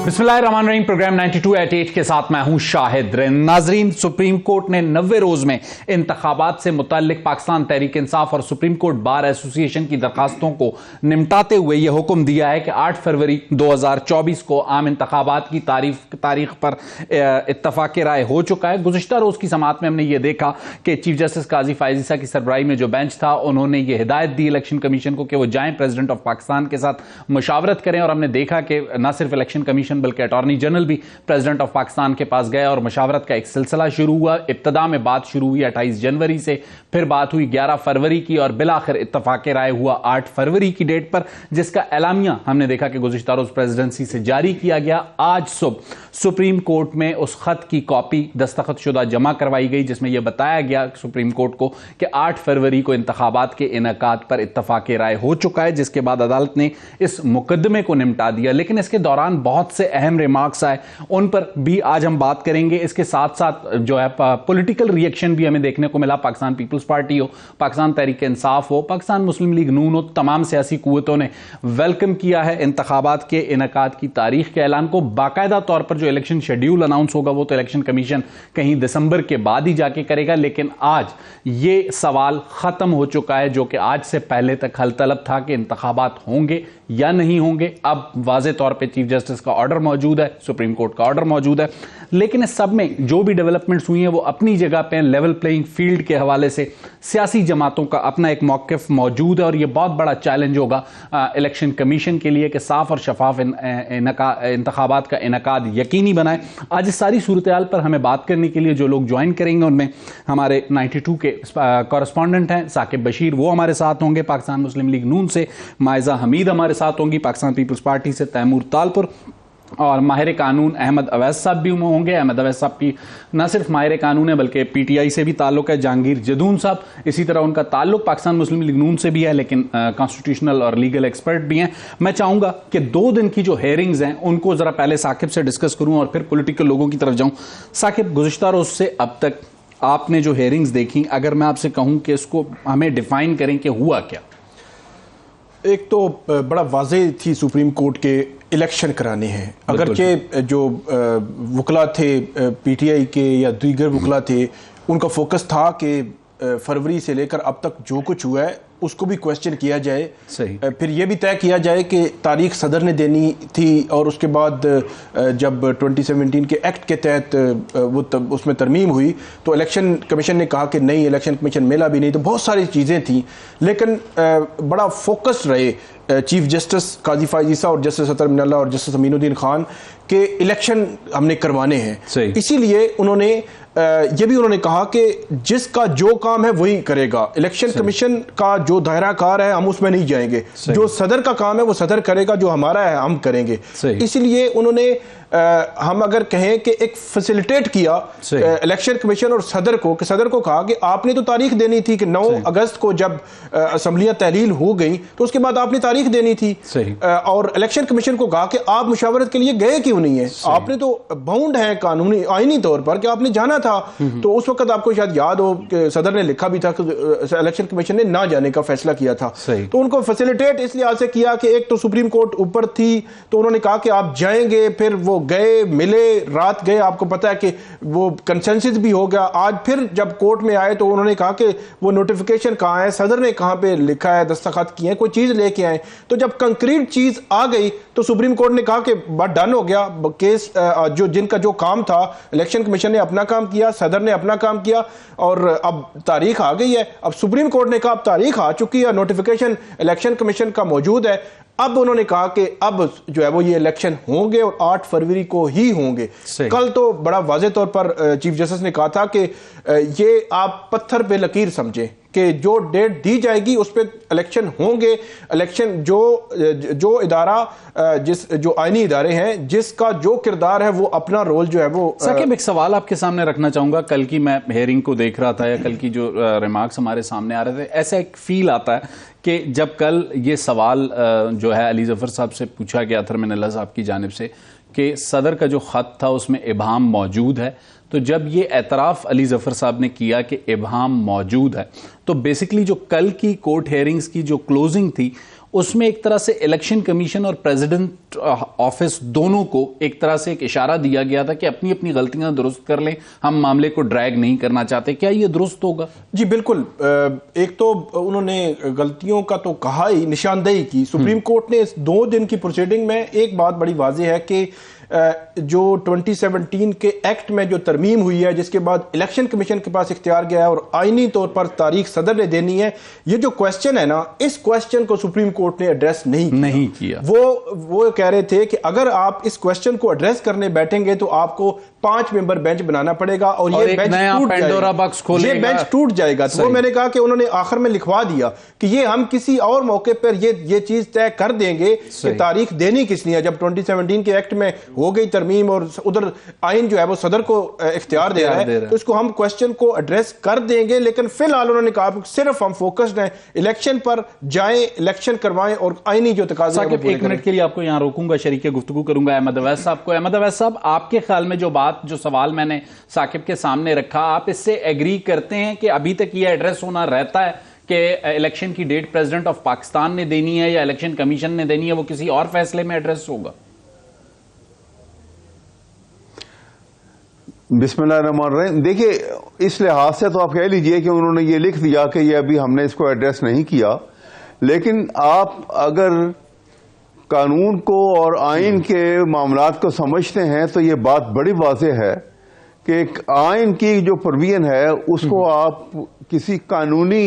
बिस्मिल्लाहिर्रहमानिर्रहीम। प्रोग्राम 92@8 के साथ मैं हूं शाहिद। नाजरीन, सुप्रीम कोर्ट ने 90 रोज में इंतखाबात से मुताल्लिक पाकिस्तान तहरीक इंसाफ और सुप्रीम कोर्ट बार एसोसिएशन की दरखास्तों को निपटाते हुए यह हुक्म दिया है कि 8 फरवरी 2024 को आम इंतखाबात की तारीख पर इत्तफाक राय हो चुका है। गुज़िश्ता रोज की समाअत में हमने ये देखा कि चीफ जस्टिस काजी फायज़ ईसा की सरबराही में जो बेंच था, उन्होंने ये हिदायत दी इलेक्शन कमीशन को कि वो जाएं प्रेसिडेंट ऑफ पाकिस्तान के साथ मुशावरत करें। और हमने देखा कि न सिर्फ इलेक्शन कमीशन बल्कि अटॉर्नी जनरल भी प्रेसिडेंट ऑफ पाकिस्तान के पास गए और मशावरत का एक सिलसिला शुरू हुआ। इब्तदा में बात शुरू हुई 28 जनवरी से, फिर बात हुई 11 फरवरी की और बिलाखिर इत्तफाक राय हुआ 8 फरवरी की डेट पर, जिसका एलामिया हमने देखा कि गुज़िश्ता रोज प्रेसिडेंसी से जारी किया गया। आज सुबह सुप्रीम कोर्ट में उस खत की कॉपी दस्तखत शुदा जमा करवाई गई जिसमें यह बताया गया सुप्रीम कोर्ट को कि 8 फरवरी को इंतखाबात के इनेकाद पर इत्तफाक राय हो चुका है, जिसके बाद अदालत ने इस मुकदमे को निपटा दिया। लेकिन इसके दौरान बहुत से अहम रिमार्क्स आए, उन पर भी आज हम बात करेंगे। इसके साथ साथ जो है पॉलिटिकल रिएक्शन भी हमें देखने को मिला। पाकिस्तान पीपल्स पार्टी हो, पाकिस्तान तहरीक इंसाफ हो, पाकिस्तान मुस्लिम लीग नून हो, तमाम सियासी कुव्वतों ने वेलकम किया है इंतखाबात के इनेकाद की तारीख के ऐलान को। बाकायदा तौर पर जो इलेक्शन शेड्यूल अनाउंस होगा वो तो इलेक्शन कमीशन कहीं दिसंबर के बाद ही जाके करेगा, लेकिन आज ये सवाल खत्म हो चुका है जो कि आज से पहले तक हल तलब था कि इंतखाबात होंगे या नहीं होंगे। अब वाज़े तौर पे चीफ जस्टिस का ऑर्डर मौजूद है, सुप्रीम कोर्ट का ऑर्डर मौजूद है, लेकिन इस सब में जो भी डेवलपमेंट्स हुई हैं वो अपनी जगह पे लेवल प्लेइंग फील्ड के हवाले से सियासी जमातों का अपना एक मौक़िफ़ मौजूद है। और ये बहुत बड़ा चैलेंज होगा इलेक्शन कमीशन के लिए कि साफ और शफाफ इंतखाबात का इनेकाद यकीनी बनाए। आज इस सारी सूरत हाल पर हमें बात करने के लिए जो लोग ज्वाइन करेंगे उनमें हमारे 92 के कॉरेस्पॉन्डेंट हैं साकिब बशीर, वो हमारे साथ होंगे पाकिस्तान मुस्लिम लीग नून से, माइजा हमीद हमारे साथ होंगी पाकिस्तान पीपल्स पार्टी से, तैमूर तालपुर, और माहिर कानून अहमद अवैस साहब भी होंगे। अहमद अवैस साहब की न सिर्फ माहिर कानून है बल्कि पीटीआई से भी ताल्लुक है। जहांगीर जदून साहब, इसी तरह उनका ताल्लुक पाकिस्तान मुस्लिम लीग नून से भी है, लेकिन कॉन्स्टिट्यूशनल और लीगल एक्सपर्ट भी हैं। मैं चाहूंगा कि 2 दिन की जो हेयरिंग्स हैं उनको जरा पहले साकिब से डिस्कस करूं और फिर पॉलिटिकल लोगों की तरफ जाऊं। साकिब, गुज़िश्ता रोज से अब तक आपने जो हेयरिंग्स देखी, अगर मैं आपसे कहूं कि इसको हमें डिफाइन करें कि हुआ क्या? एक तो बड़ा वाज़ेह थी सुप्रीम कोर्ट के इलेक्शन कराने हैं, अगरचे जो वकला थे पीटीआई के या दीगर वकला थे उनका फोकस था कि फरवरी से लेकर अब तक जो कुछ हुआ है उसको भी क्वेश्चन किया जाए। सही। फिर यह भी तय किया जाए कि तारीख सदर ने देनी थी और उसके बाद जब 2017 के एक्ट के तहत वो उसमें तरमीम हुई तो इलेक्शन कमीशन ने कहा कि नहीं, इलेक्शन कमीशन मिला भी नहीं। तो बहुत सारी चीज़ें थी, लेकिन बड़ा फोकस रहे चीफ जस्टिस काजी फायज़ ईसा और जस्टिस अतर मिनल्ला और जस्टिस अमीनुद्दीन खान के इलेक्शन हमने करवाने हैं। इसीलिए उन्होंने ये भी उन्होंने कहा कि जिसका जो काम है वही करेगा। इलेक्शन कमीशन का जो दायरा कार है हम उसमें नहीं जाएंगे, जो सदर का काम है वो सदर करेगा, जो हमारा है हम करेंगे। इसलिए उन्होंने हम अगर कहें कि एक फैसिलिटेट किया इलेक्शन कमीशन और सदर को, कि सदर को कहा कि आपने तो तारीख देनी थी कि 9 अगस्त को जब असम्बलियां तहलील हो गई तो उसके बाद आपने तारीख देनी थी। और इलेक्शन कमीशन को कहा कि आप मुशावरत के लिए गए क्यों नहीं है, आपने तो बाउंड है कानूनी आईनी तौर पर कि आपने जाना था। तो उस वक्त आपको शायद याद हो कि सदर ने लिखा भी था कि इलेक्शन कमीशन ने ना जाने का फैसला किया था। तो उनको फैसिलिटेट इस लिहाज से किया कि एक तो सुप्रीम कोर्ट ऊपर थी तो उन्होंने कहा कि आप जाएंगे, फिर वो गए, मिले, रात गए, आपको पता है कि वो कंसेंसस भी हो गया। आज फिर जब कोर्ट में आए तो उन्होंने कहा कि वो नोटिफिकेशन कहाँ है, सदर ने कहाँ पे लिखा है, दस्तखत किए हैं, कोई चीज लेके आए। तो जब कंक्रीट चीज आ गई तो सुप्रीम कोर्ट ने कहा कि बात डन हो गया, केस जो जिनका जो काम था इलेक्शन कमीशन ने अपना काम किया, सदर ने अपना काम किया और अब तारीख आ गई है। अब सुप्रीम कोर्ट ने कहा अब तारीख आ चुकी है, नोटिफिकेशन इलेक्शन कमीशन का मौजूद है। अब उन्होंने कहा कि अब जो है वो ये इलेक्शन होंगे और 8 फरवरी को ही होंगे। कल तो बड़ा वाज़ेह तौर पर चीफ जस्टिस ने कहा था कि ये आप पत्थर पे लकीर समझें कि जो डेट दी जाएगी उस पर इलेक्शन होंगे। इलेक्शन जो इदारा जो आईनी इदारे हैं जिसका जो किरदार है वो अपना रोल जो है वो। साकिब, एक सवाल आपके सामने रखना चाहूंगा। कल की मैं हेयरिंग को देख रहा था या कल की जो रिमार्क्स हमारे सामने आ रहे थे, ऐसा एक फील आता है कि जब कल ये सवाल जो है अली जफर साहब से पूछा गया, अतर मिनल्ला साहब की जानिब से, कि सदर का जो खत था उसमें इबाहम मौजूद है, तो जब ये एतराफ अली जफर साहब ने किया कि इबहाम मौजूद है, तो बेसिकली जो कल की कोर्ट हेयरिंग्स की जो क्लोजिंग थी उसमें एक तरह से इलेक्शन कमीशन और प्रेसिडेंट ऑफिस दोनों को एक तरह से एक इशारा दिया गया था कि अपनी अपनी गलतियां दुरुस्त कर लें, हम मामले को ड्रैग नहीं करना चाहते। क्या ये दुरुस्त होगा? जी बिल्कुल। एक तो उन्होंने गलतियों का तो कहा ही, निशानदेही की। सुप्रीम कोर्ट ने इस 2 दिन की प्रोसीडिंग में एक बात बड़ी वाज़ेह है कि जो 2017 के एक्ट में जो तरमीम हुई है, जिसके बाद इलेक्शन कमीशन के पास इख्तियार गया है और आईनी तौर पर तारीख सदर ने देनी है, ये जो क्वेश्चन है ना, इस क्वेश्चन को सुप्रीम कोर्ट ने एड्रेस नहीं किया। वो कह रहे थे कि अगर आप इस क्वेश्चन को एड्रेस करने बैठेंगे तो आपको 5 मेंबर बेंच बनाना पड़ेगा और ये बेंच टूट जाएगा। तो वो मैंने कहा कि उन्होंने आखिर में लिखवा दिया कि ये हम किसी और मौके पर ये चीज तय कर देंगे कि तारीख देनी किसनी है। जब 2017 के एक्ट में हो गई तरमीम और उधर आइन जो है वो सदर को इख्तियार दे रहा है, तो इसको हम क्वेश्चन को एड्रेस कर देंगे। लेकिन फिलहाल उन्होंने कहा सिर्फ हम फोकस्ड हैं इलेक्शन पर, जाएं इलेक्शन करवाएं और आईनी जो तकाज़े हैं। 1 मिनट के लिए आपको यहां रोकूंगा, शरीके गुफ्तगू करूंगा अहमद अवैस साहब को। अहमद अवैस साहब, आपके ख्याल में जो सवाल मैंने साकिब के सामने रखा, आप इससे एग्री करते हैं कि अभी तक ये एड्रेस होना रहता है कि इलेक्शन की डेट प्रेसिडेंट ऑफ पाकिस्तान ने देनी है या इलेक्शन कमीशन ने देनी है, वो किसी और फैसले में एड्रेस होगा? बिस्मिल्लाहिर्रहमानिर्रहीम। देखिए, इस लिहाज से तो आप कह लीजिए कि उन्होंने ये लिख दिया कि ये अभी हमने इसको एड्रेस नहीं किया, लेकिन आप अगर कानून को और आइन के मामलात को समझते हैं तो ये बात बड़ी वाज़ेह है कि आइन की जो प्रोविजन है उसको आप किसी कानूनी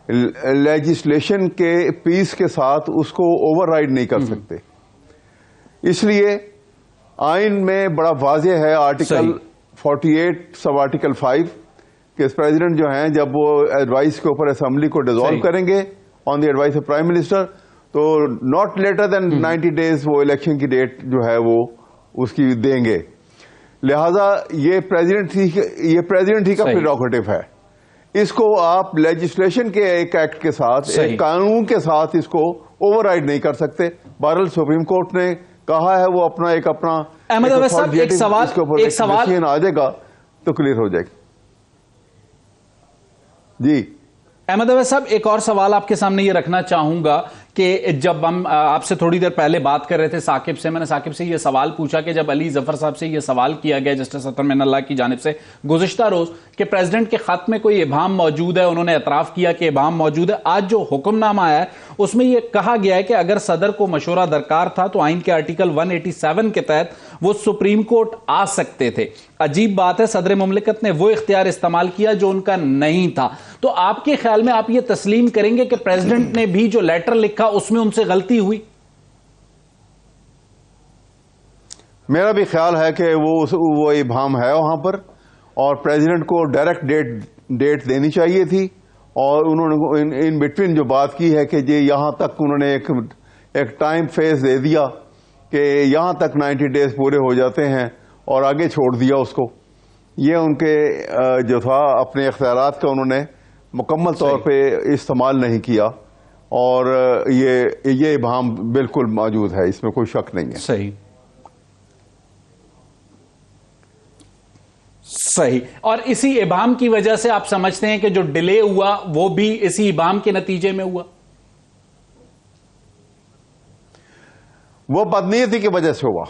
लेजिस्लेशन के पीस के साथ उसको ओवरराइड नहीं कर सकते। इसलिए आइन में बड़ा वाज़ेह है, आर्टिकल 48 सब आर्टिकल 5 के प्रेसिडेंट जो हैं जब वो एडवाइस के ऊपर असेंबली को डिसॉल्व करेंगे on the advice of prime minister, तो नॉट लेटर देन 90 डेज वो इलेक्शन की डेट जो है वो उसकी देंगे। लिहाजा ये प्रेसिडेंट ही का प्रेरोगेटिव है। इसको आप लेजिस्लेशन के एक एक्ट के साथ, एक कानून के साथ इसको ओवरराइड नहीं कर सकते। बहरहाल सुप्रीम कोर्ट ने कहा है वो अपना अहमद अवैस साहब, एक सवाल आ जाएगा तो क्लियर हो जाएगी। जी अहमद अवैस साहब, एक और सवाल आपके सामने ये रखना चाहूंगा कि जब हम आपसे थोड़ी देर पहले बात कर रहे थे साकिब से, मैंने साकिब से ये सवाल पूछा कि जब अली जफर साहब से ये सवाल किया गया जस्टिस अतर मिनल्लाह की जानिब से गुज़िश्ता रोज कि प्रेसिडेंट के खत में कोई इबाम मौजूद है, उन्होंने एतराफ किया कि इबाम मौजूद है। आज जो हुक्मनामा आया है उसमें यह कहा गया है कि अगर सदर को मशवरा दरकार था तो आइन के आर्टिकल 187 के तहत वो सुप्रीम कोर्ट आ सकते थे। अजीब बात है, सदर मुमलिकत ने वो इख्तियार इस्तेमाल किया जो उनका नहीं था। तो आपके ख्याल में आप ये तस्लीम करेंगे कि प्रेसिडेंट ने भी जो लेटर लिखा उसमें उनसे गलती हुई? मेरा भी ख्याल है कि वो इबाम है वहां पर और प्रेसिडेंट को डायरेक्ट डेट देनी चाहिए थी। और उन्होंने इन बिटवीन जो बात की है कि ये यहां तक उन्होंने एक टाइम फेज दे दिया कि यहां तक 90 डेज पूरे हो जाते हैं और आगे छोड़ दिया उसको। ये उनके जो था अपने इख्तियारात का उन्होंने मुकम्मल तौर पे इस्तेमाल नहीं किया और ये इबाम बिल्कुल मौजूद है, इसमें कोई शक नहीं है। सही। और इसी इबाम की वजह से आप समझते हैं कि जो डिले हुआ वो भी इसी इबाम के नतीजे में हुआ? वो बदनीयती की वजह से हुआ,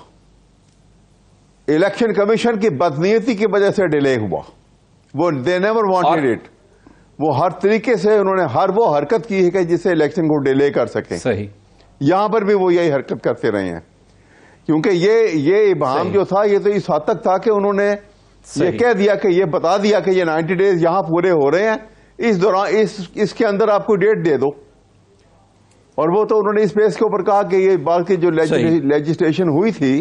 इलेक्शन कमीशन की बदनीयती की वजह से डिले हुआ। वो दे नेवर वांटेड इट। वो हर तरीके से उन्होंने वो हरकत की है कि जिससे इलेक्शन को डिले कर सकें। सही। यहां पर भी वो यही हरकत करते रहे हैं, क्योंकि ये इबाम जो था ये तो इस हद तक था कि उन्होंने ये कह दिया कि ये बता दिया कि ये 90 डेज यहां पूरे हो रहे हैं, इस दौरान इसके अंदर आपको डेट दे दो। और वो तो उन्होंने इस बेस के ऊपर कहा कि ये बाकी जो लेजिस्लेशन हुई थी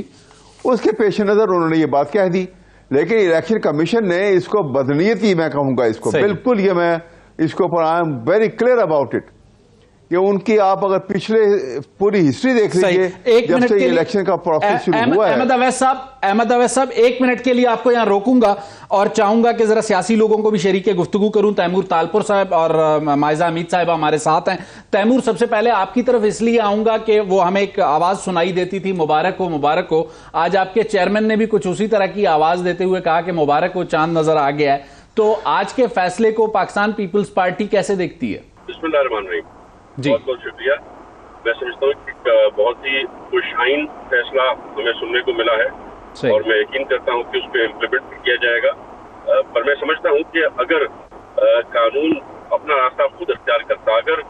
उसके पेश नजर उन्होंने ये बात कह दी। लेकिन इलेक्शन कमीशन ने इसको बदनीयती, मैं कहूंगा इसको बिल्कुल, ये मैं इसके ऊपर I am very clear about it, कि उनकी आप अगर पिछले पूरी हिस्ट्री देख लीजिए, जब से इलेक्शन का प्रोसेस शुरू हुआ है। अहमद अवैस साहब 1 मिनट के लिए आपको यहां रोकूंगा और चाहूंगा कि जरा सियासी लोगों को भी शरीक गुफ्तगू करूं। तैमूर तालपुर साहब और माइजा हमीद साहब हमारे साथ हैं। तैमूर, सबसे पहले आपकी तरफ इसलिए आऊंगा कि वो हमें एक आवाज सुनाई देती थी, मुबारक हो मुबारक हो। आज आपके चेयरमैन ने भी कुछ उसी तरह की आवाज देते हुए कहा कि मुबारक हो, चांद नजर आ गया है। तो आज के फैसले को पाकिस्तान पीपल्स पार्टी कैसे देखती है? बिस्मिल्लाहिर्रहमानिर्रहीम। जी, बहुत बहुत शुक्रिया। मैं समझता हूँ कि बहुत ही खुशाइन फैसला हमें सुनने को मिला है और मैं यकीन करता हूँ कि उस पर इम्प्लीमेंट किया जाएगा। पर मैं समझता हूँ कि अगर कानून अपना रास्ता खुद अख्तियार करता, अगर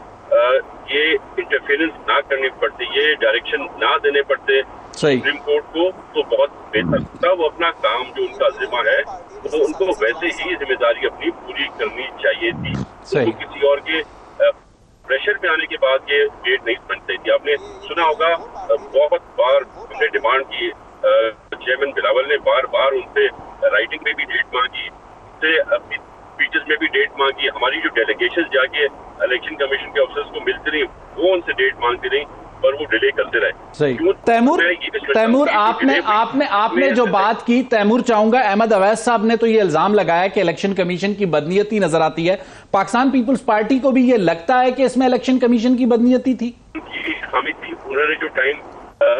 ये इंटरफेरेंस ना करनी पड़ती, ये डायरेक्शन ना देने पड़ते सुप्रीम कोर्ट को, तो बहुत बेहतर था। वो अपना काम जो उनका जिम्मा है तो उनको वैसे ही जिम्मेदारी अपनी पूरी करनी चाहिए थी। तो किसी और के प्रेशर में आने के बाद ये डेट नहीं बन रही थी। आपने सुना होगा बहुत बार हमने डिमांड की, चेयरमैन बिलावल ने बार बार उनसे राइटिंग में भी डेट मांगी, स्पीचेस में भी डेट मांगी। हमारी जो डेलीगेशन जाके इलेक्शन कमीशन के ऑफिसर्स को मिलती रही, वो उनसे डेट मांगती रही, पर वो डिले करते रहे। सही। तैमूर आपने जो बात की, तैमूर चाहूंगा, अहमद अवैस साहब ने तो ये इल्जाम लगाया कि इलेक्शन कमीशन की बदनीयती नजर आती है। पाकिस्तान पीपल्स पार्टी को भी ये लगता है कि इसमें इलेक्शन कमीशन की बदनीयती थी? खामी थी। उन्होंने जो टाइम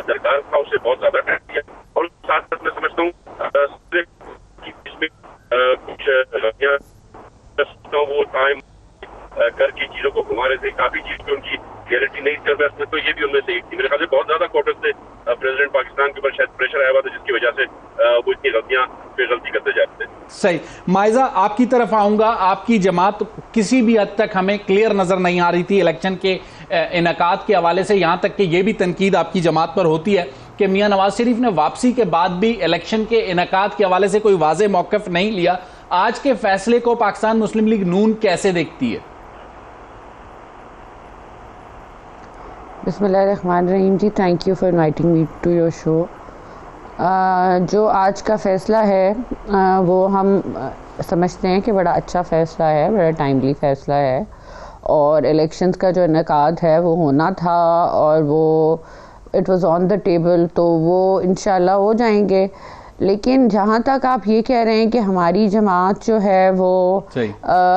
दरकार था उससे बहुत ज्यादा टाइम दिया और साथ साथ मैं समझता हूँ इसमें कुछ वो टाइम करके चीजों को घुमा रहे थे। काफी चीज पे उनकी गारंटी नहीं चल रहा, तो ये भी उनमें से एक थी। मेरे ख्याल से बहुत ज्यादा क्वार्टर से प्रेसिडेंट पाकिस्तान के ऊपर शायद प्रेशर आया हुआ था, जिसकी वजह से वो इतनी गलतियां पे गलती करते जाते थे। सही। माइजा, आपकी तरफ आऊंगा। आपकी जमात किसी भी हद तक हमें क्लियर नजर नहीं आ रही थी इलेक्शन के इनेकाद के हवाले से, यहां तक कि यह भी तनकीद आपकी जमात पर होती है कि मियां नवाज शरीफ ने वापसी के बाद भी इलेक्शन के इनेकाद के हवाले से कोई वाज़ेह मौक़िफ़ नहीं लिया। आज के फैसले को पाकिस्तान मुस्लिम लीग नून कैसे देखती है? बिस्मिल्लाहिर्रहमानिर्रहीम ji, thank you for inviting me to your show. जो आज का फ़ैसला है वो हम समझते हैं कि बड़ा अच्छा फ़ैसला है, बड़ा टाइमली फ़ैसला है और इलेक्शंस का जो इनेकाद है वो होना था और वो it was on the table, तो वो इंशाल्लाह हो जाएंगे। लेकिन जहाँ तक आप ये कह रहे हैं कि हमारी जमात जो है वो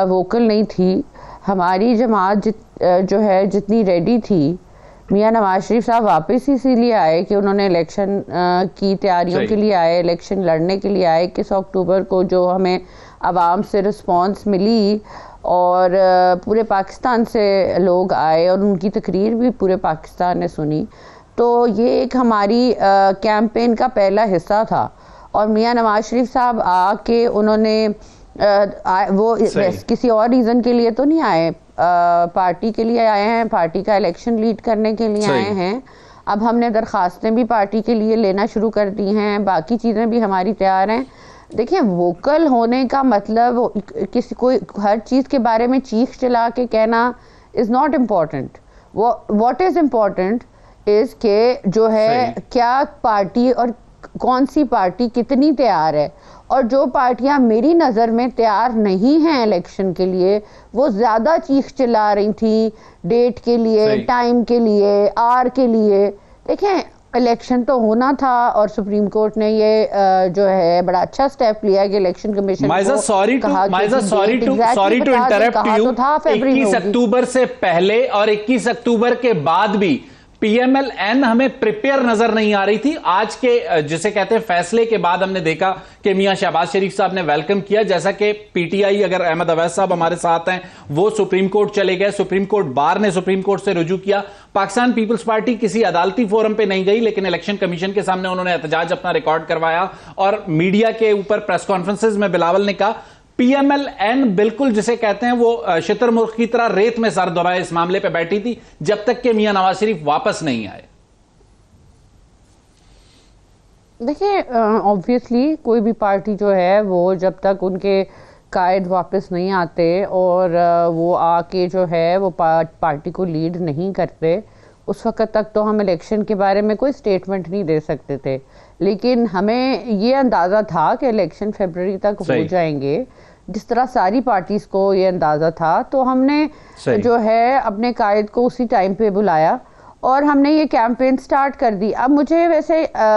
वोकल नहीं थी, हमारी जमात जो है जितनी रेडी थी, मियां नवाज शरीफ साहब वापस इसीलिए आए कि उन्होंने इलेक्शन की तैयारियों के लिए आए, इलेक्शन लड़ने के लिए आए। 21 अक्टूबर को जो हमें आवाम से रिस्पांस मिली और पूरे पाकिस्तान से लोग आए और उनकी तकरीर भी पूरे पाकिस्तान ने सुनी, तो ये एक हमारी कैंपेन का पहला हिस्सा था। और मियां नवाज शरीफ साहब आके उन्होंने वो किसी और रीज़न के लिए तो नहीं आए, पार्टी के लिए आए हैं, पार्टी का इलेक्शन लीड करने के लिए आए हैं। अब हमने दरखास्तें भी पार्टी के लिए लेना शुरू कर दी हैं, बाकी चीज़ें भी हमारी तैयार हैं। देखिए, वोकल होने का मतलब किसी कोई हर चीज़ के बारे में चीख चिल्ला के कहना is not important. What is important is के जो है क्या पार्टी और कौन सी पार्टी कितनी तैयार है, और जो पार्टियां मेरी नज़र में तैयार नहीं हैं इलेक्शन के लिए, वो ज़्यादा चीख चिल्ला रही थी डेट के लिए, टाइम के लिए, आर के लिए। देखें, इलेक्शन तो होना था और सुप्रीम कोर्ट ने ये जो है बड़ा अच्छा स्टेप लिया कि इलेक्शन कमीशन माइजा, सॉरी टू इंटरप्ट यू, 21 अक्टूबर से पहले और 21 अक्टूबर के बाद भी PMLN हमें प्रिपेयर नजर नहीं आ रही थी। आज के जिसे कहते हैं फैसले के बाद हमने देखा कि मियां शहबाज शरीफ साहब ने वेलकम किया, जैसा कि PTI, अगर अहमद अवैस साहब हमारे साथ हैं, वो सुप्रीम कोर्ट चले गए, सुप्रीम कोर्ट बार ने सुप्रीम कोर्ट से रुजू किया। पाकिस्तान पीपल्स पार्टी किसी अदालती फोरम पे नहीं गई, लेकिन इलेक्शन कमीशन के सामने उन्होंने एहतजाज अपना रिकॉर्ड करवाया और मीडिया के ऊपर प्रेस कॉन्फ्रेंसेज में बिलावल ने कहा PMLN बिल्कुल जिसे कहते हैं वो शुतुरमुर्ग की तरह रेत में सर दबाए इस मामले पे बैठी थी जब तक कि मियां नवाज शरीफ वापस नहीं आए। देखिए, ऑब्वियसली कोई भी पार्टी जो है वो जब तक उनके कायद वापस नहीं आते और वो आके जो है वो पार्टी को लीड नहीं करते, उस वक्त तक तो हम इलेक्शन के बारे में कोई स्टेटमेंट नहीं दे सकते थे। लेकिन हमें ये अंदाज़ा था कि इलेक्शन फरवरी तक हो जाएंगे। जिस तरह सारी पार्टीज को ये अंदाज़ा था, तो हमने जो है अपने कायद को उसी टाइम पे बुलाया और हमने ये कैंपेन स्टार्ट कर दी। अब मुझे वैसे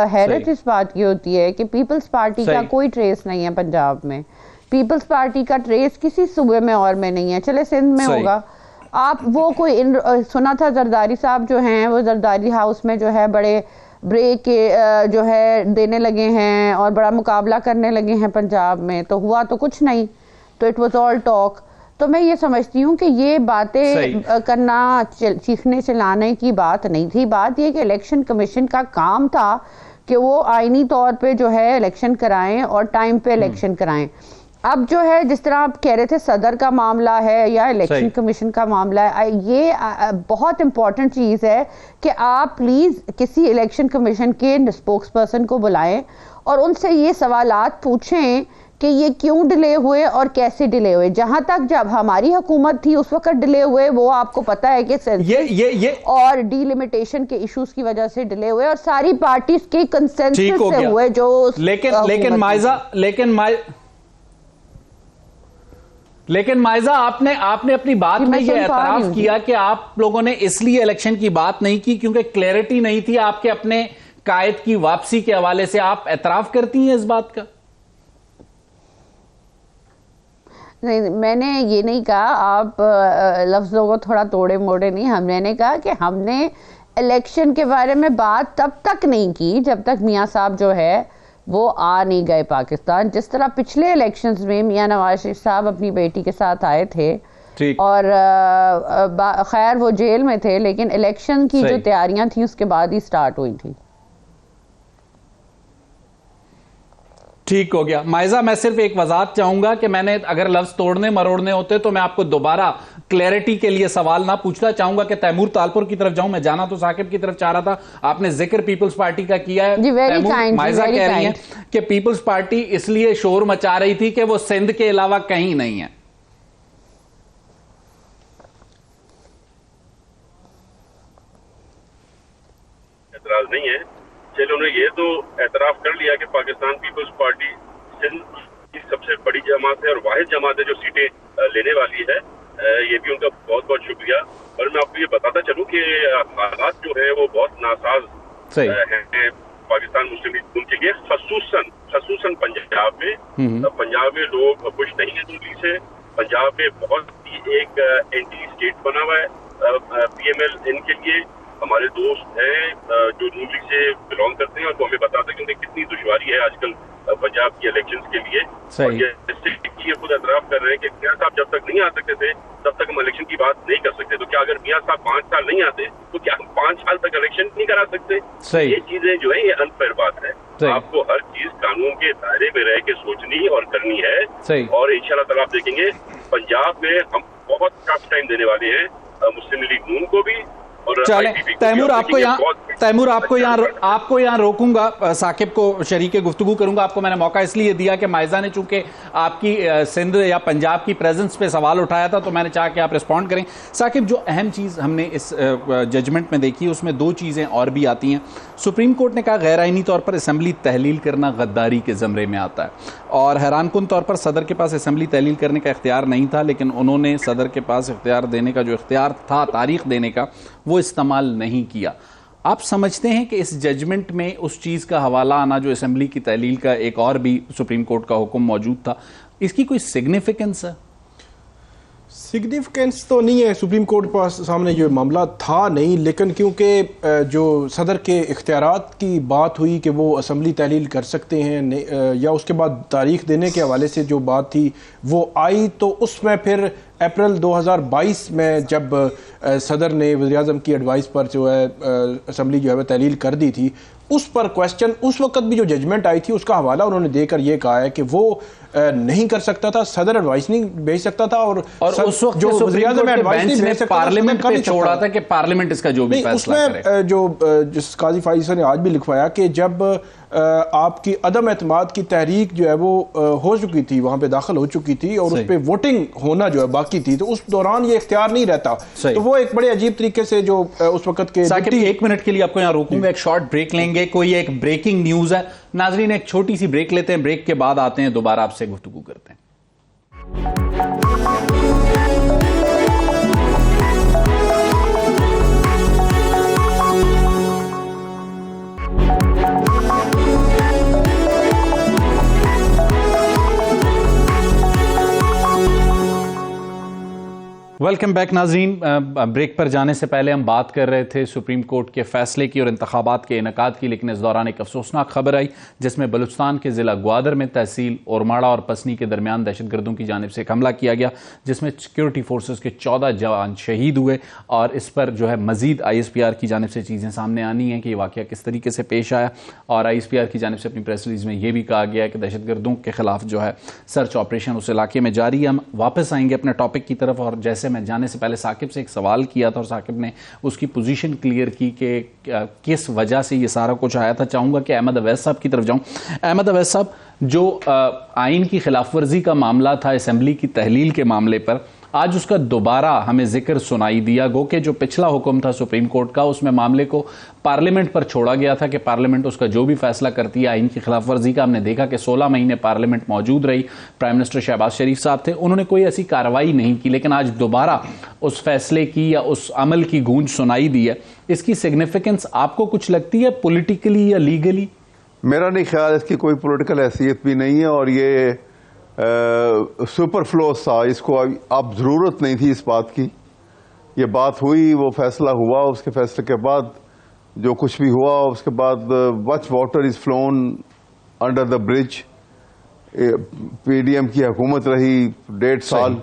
हैरत इस बात की होती है कि पीपल्स पार्टी का कोई ट्रेस नहीं है पंजाब में, पीपल्स पार्टी का ट्रेस किसी सूबे में और में नहीं है, चले सिंध में होगा। आप वो कोई सुना था जरदारी साहब जो हैं वो जरदारी हाउस में जो है बड़े ब्रेक जो है देने लगे हैं और बड़ा मुकाबला करने लगे हैं पंजाब में, तो हुआ तो कुछ नहीं, तो इट वाज ऑल टॉक। तो मैं ये समझती हूँ कि ये बातें करना चीखने चिल्लाने की बात नहीं थी। बात ये कि इलेक्शन कमीशन का काम था कि वो आईनी तौर पे जो है इलेक्शन कराएं और टाइम पे इलेक्शन कराएं। अब जो है जिस तरह आप कह रहे थे सदर का मामला है या इलेक्शन कमीशन का मामला है, ये बहुत इंपॉर्टेंट चीज़ है कि आप प्लीज़ किसी इलेक्शन कमीशन के स्पोक्स पर्सन को बुलाएं और उनसे ये सवालात पूछें कि ये क्यों डिले हुए और कैसे डिले हुए। जहां तक जब हमारी हुकूमत थी उस वक्त डिले हुए, वो आपको पता है कि ये और डीलिमिटेशन के इश्यूज की वजह से डिले हुए और सारी पार्टीज के कंसेंसस से हुए जो लेकिन माइजा आपने अपनी बात में ये एतराफ किया कि आप लोगों ने इसलिए इलेक्शन की बात नहीं की क्योंकि क्लैरिटी नहीं थी आपके अपने कायद की वापसी के हवाले से। आप एतराफ करती हैं इस बात का? नहीं, मैंने ये नहीं कहा, आप लफ्ज़ों को थोड़ा तोड़े मोड़े नहीं। मैंने कहा कि हमने इलेक्शन के बारे में बात तब तक नहीं की जब तक मियाँ साहब जो है वो आ नहीं गए पाकिस्तान। जिस तरह पिछले इलेक्शंस में मियाँ नवाज शरीफ साहब अपनी बेटी के साथ आए थे और खैर वो जेल में थे, लेकिन इलेक्शन की जो तैयारियां थी उसके बाद ही स्टार्ट हुई थी। ठीक हो गया। माइजा, मैं सिर्फ एक वजाहत चाहूंगा कि मैंने अगर लफ्ज तोड़ने मरोड़ने होते तो मैं आपको दोबारा क्लैरिटी के लिए सवाल ना पूछना चाहूंगा कि तैमूर तालपुर की तरफ जाऊं। मैं जाना तो साकिब की तरफ चाह रहा था, आपने जिक्र पीपल्स पार्टी का किया है। माइजा कह रही है कि पीपल्स पार्टी इसलिए शोर मचा रही थी कि वो सिंध के अलावा कहीं नहीं है। एतराज नहीं है, चलो उन्होंने ये तो एतराफ कर लिया कि पाकिस्तान पीपल्स पार्टी सिंध की सबसे बड़ी जमात है और वाहिद जमात है जो सीटें लेने वाली है। ये भी उनका बहुत बहुत शुक्रिया। और मैं आपको ये बताता चलूं कि हालात जो है वो बहुत नासाज हैं पाकिस्तान मुस्लिम लीग नून के लिए, खसूसन पंजाब में। पंजाब में लोग खुश नहीं है नून लीग से। पंजाब में बहुत ही एक एंटी स्टेट बना हुआ है PML इनके लिए। हमारे दोस्त हैं जो नून लीग से बिलोंग करते हैं और वो हमें बताते हैं कि उन्हें कितनी दुश्वारी है आजकल पंजाब की इलेक्शंस के लिए। और ये खुद एतराफ कर रहे हैं कि मियाँ साहब जब तक नहीं आ सकते थे तब तक हम इलेक्शन की बात नहीं कर सकते। तो क्या अगर मियाँ साहब 5 साल नहीं आते तो क्या हम 5 साल तक इलेक्शन नहीं करा सकते? ये चीजें जो है ये अनफेयर बात है। आपको हर चीज कानून के दायरे में रह के सोचनी और करनी है। और इंशाल्लाह ताला आप देखेंगे पंजाब में हम बहुत टफ टाइम देने वाले हैं मुस्लिम लीग नून को भी। चले तैमूर, आपको यहाँ रोकूंगा, साकिब को शरीके गुफ्तगू करूंगा। आपको मैंने मौका इसलिए दिया कि माइजा ने चूंकि आपकी सिंध या पंजाब की प्रेजेंस पे सवाल उठाया था तो मैंने चाहा कि आप रिस्पॉन्ड करें। साकिब, जो अहम चीज़ हमने इस जजमेंट में देखी उसमें 2 चीज़ें और भी आती हैं। सुप्रीम कोर्ट ने कहा गैर आइनी तौर पर असम्बली तहलील करना गद्दारी के ज़मरे में आता है और हैरानकुन तौर पर सदर के पास असम्बली तहलील करने का इख्तियार नहीं था, लेकिन उन्होंने सदर के पास इख्तियार देने का जो इख्तियार था तारीख देने का वो इस्तेमाल नहीं किया। आप समझते हैं कि इस जजमेंट में उस चीज़ का हवाला आना जो असम्बली की तहलील का एक और भी सुप्रीम कोर्ट का हुक्म मौजूद था, इसकी कोई सिग्निफिकेंस है? सिग्निफिकेंस तो नहीं है, सुप्रीम कोर्ट पास सामने जो मामला था नहीं, लेकिन क्योंकि जो सदर के इख्तियारात की बात हुई कि वो असम्बली तहलील कर सकते हैं या उसके बाद तारीख देने के हवाले से जो बात थी वो आई, तो उसमें फिर अप्रैल 2022 में जब सदर ने वज़ीर-ए-आज़म की एडवाइस पर जो है असम्बली जो है तहलील कर दी थी, उस पर क्वेश्चन उस वक्त भी जो जजमेंट आई थी उसका हवाला उन्होंने देकर ये कहा है कि वो नहीं कर सकता था, सदर एडवाइस नहीं भेज सकता था और उस वक्त जो वज़ीर-ए-आज़म एडवाइस नहीं भेज सकता, पार्लियामेंट पे छोड़ा था कि पार्लियामेंट इसका जो भी फैसला करे। उसमें जो काजी फाइज़ ने आज भी लिखवाया कि जब आपकी अदम एतमाद की तहरीक जो है वो हो चुकी थी, वहाँ पे दाखिल हो चुकी थी और उस पर वोटिंग होना जो है बाकी थी, तो उस दौरान ये इख्तियार नहीं रहता। तो वो एक बड़े अजीब तरीके से जो उस वक्त के 1 मिनट के लिए आपको यहाँ रोकूंगा, एक शॉर्ट ब्रेक लेंगे। कोई एक ब्रेकिंग न्यूज है नाजरीन, एक छोटी सी ब्रेक लेते हैं, ब्रेक के बाद आते हैं, दोबारा आपसे गुफ्तगू करते हैं। वेलकम बैक नाज़रीन। ब्रेक पर जाने से पहले हम बात कर रहे थे सुप्रीम कोर्ट के फैसले की और इंतखाबात के इनेकाद की, लेकिन इस दौरान एक अफसोसनाक खबर आई जिसमें बलूचिस्तान के ज़िला ग्वादर में तहसील ओरमाड़ा और पसनी के दरमियान दहशतगर्दों की जानिब से एक हमला किया गया जिसमें सिक्योरिटी फोर्सेस के 14 जवान शहीद हुए। और इस पर जो है मजीद ISPR की जानिब से चीज़ें सामने आनी हैं कि ये वाक़या किस तरीके से पेश आया। और ISPR की जानिब से अपनी प्रेस रिलीज़ में ये भी कहा गया है कि दहशतगर्दों के खिलाफ जो है सर्च ऑपरेशन उस इलाके में जारी है। हम वापस आएंगे अपने टॉपिक की तरफ, और जैसे मैं जाने से पहले साकिब से एक सवाल किया था और साकिब ने उसकी पोजीशन क्लियर की कि किस वजह से ये सारा कुछ आया था। चाहूंगा कि अहमद अवैस साहब की तरफ जाऊं। अहमद अवैस साहब, जो आइन की खिलाफ वर्जी का मामला था असेंबली की तहलील के मामले पर, आज उसका दोबारा हमें जिक्र सुनाई दिया। गो कि जो पिछला हुक्म था सुप्रीम कोर्ट का उसमें मामले को पार्लियामेंट पर छोड़ा गया था कि पार्लियामेंट उसका जो भी फैसला करती है आइन की खिलाफ वर्जी का। हमने देखा कि 16 महीने पार्लियामेंट मौजूद रही, प्राइम मिनिस्टर शहबाज शरीफ साहब थे, उन्होंने कोई ऐसी कार्रवाई नहीं की, लेकिन आज दोबारा उस फैसले की या उस अमल की गूंज सुनाई दी है। इसकी सिग्निफिकेंस आपको कुछ लगती है पॉलिटिकली या लीगली? मेरा नहीं ख्याल इसकी कोई पॉलिटिकल हैसियत भी नहीं है और ये सुपर फ्लोस था, इसको अब ज़रूरत नहीं थी इस बात की। ये बात हुई, वो फैसला हुआ, उसके फैसले के बाद जो कुछ भी हुआ उसके बाद much water is phloem under the bridge. PDM की हुकूमत रही 1.5 साल